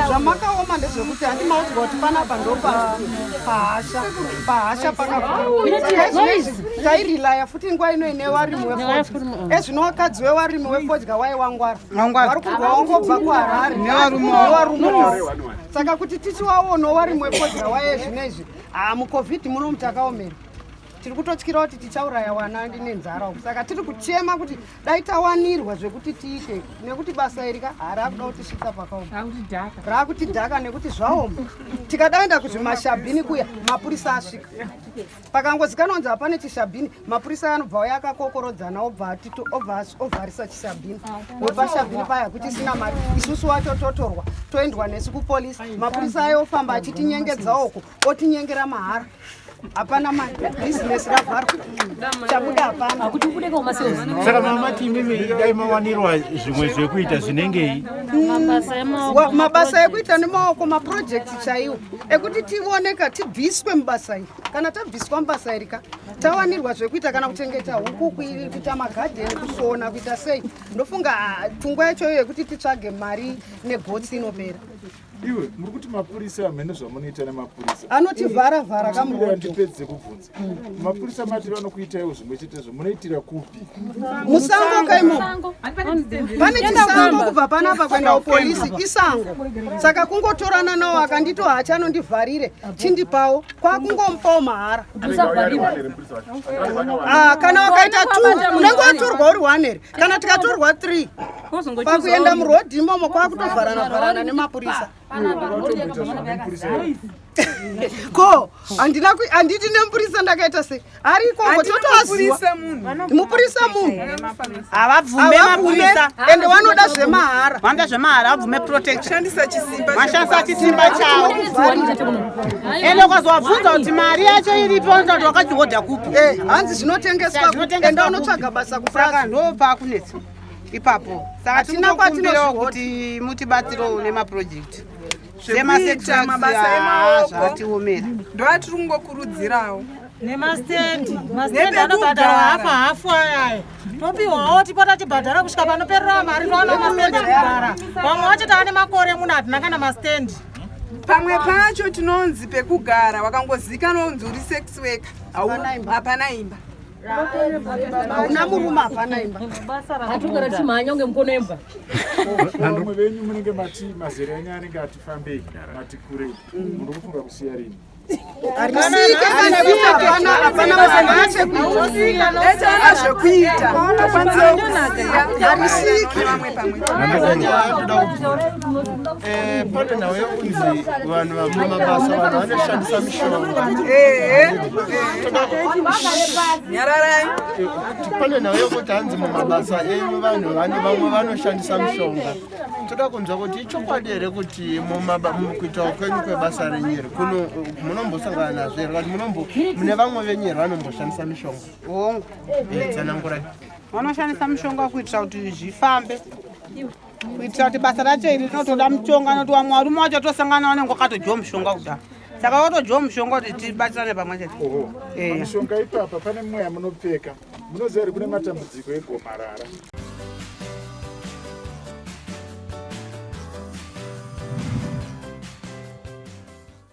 Zvamakaoma ndezvekuti handimaudzwa kuti panapa ndopa pahasha tairilaya futi nguva ino Nevarume weFodya ezvino Vakadzi Vevarimi weFodya waivangwara vari kubva wangobva kuHarare Nevarume saka kuti tichiwawo Nevarume weFodya waye zvinezvi muCovid muno mutakaomera tiri kutotyira kuti tichauraya wana nenzara saka tiri kuchema kuti dai tawanirwa zvekuti tiite nekuti basa iri harakuda kutisvitsa pakaoma raakutidhaka nekuti zvaoma tikadaenda kuzvimashabhini kuya mapurisa asvika pakangozikanwa kunzi hapane chishabhini mapurisa anobva uya akakokorodzana ovharisa chishabhini wepashabhini paya kuti isina mari isusu wacho totorwa toendwa nesu kupolisi mapurisa ayofamba achitinyengedzaoko otinyengera mahara hapana business ravharwa chabuda hapana akuti kudeka umaseozi saka mama timimi dai mawanirwa zvimwe zvekuita zvinengei mabasa ekuita nemaoko maproject chaiwo ekuti tioneka tibviswe mubasa iri kana tabviswa mubasa iri tawanirwa zvekuita kana kuchengeta huku kuita magadheni kusona kuita sei ndofunga pfungwa yacho yekuti titsvage mari negotsi inopera iwe muri kuti mapurisa amene zvamunoita nemapurisa anotivhara kamurondo ndipedze kubvunza mapurisa mati vanokuitaiwo zvimwe chetezvo munoitira kupi musango kaimo pane chisango kubva panapa kuenda kupolisi isango saka kungotorana nawo akandito hachanondivharire chindipawo kwakungomupawo mahara kana wakaita 2 unenge watorwa uri 1 here kana tikatorwa 3 pakuenda murodhi imomo kwakutovharana nemapurisa ko handiti nemupurisa ndakaita sei arikoko totoaziva mupurisa munhu havabvume mapurisa ende vanoda zvemahara vanoda zvemahara vabvume protection mashandisa chisimba chavo ende ukazovabvunza kuti mari yacho iripo unoti wakachihodha kupi hanzi zvinotengeswa ende unotsvaga basa saka ndopakunetsa ipapo saka tinokumbirawo kuti mutibatsirewo nemaprojekti zvemabasazvatiomera ndoatiri kungokurudzirawo nemastendi anobhadhara hafu ayayo topiwawo tipota tibhadhara kusvika panoperera mari towana mastendi ekugara vamwe vacho taane makore muno hatina kana mastendi pamwe pacho tinonzi pekugara wakangozikanwa unzi uri sex worker hapana imba hauna murume hapana imba hatugara timhanya unge mukono emba vamwe venyu munenge mati mazera enyu anenge ati fambei mati kurei muri kufunga kusiya rini zvekuita pane nhau yekunzi vanhu vamumabasa vanhu vanoshandisa mishonga nyararai pane nhau yekuti hanzi mumabasa enyu vanhu vamwe vanoshandisa mishonga toda kunzwa kuti ichokwadi here kuti mukuitawo kwenyu kwebasa renyeri kuno munombosangana nazvo here kuti mune vamwe venyu here vanomboshandisa mishonga hongu tsanangurai vanoshandisa mishonga kuitira kuti zvifambe kuitira kuti basa racho iri rinotoda mushonga noti vamwe varume vacho tosangana vanenge wakatojowa mushonga kudhara saka watojowa mushonga kuti tibatsirane pamwe chete mishonga ipapa pane mweya munopfeka munoziva kuti kune matambudziko egomarara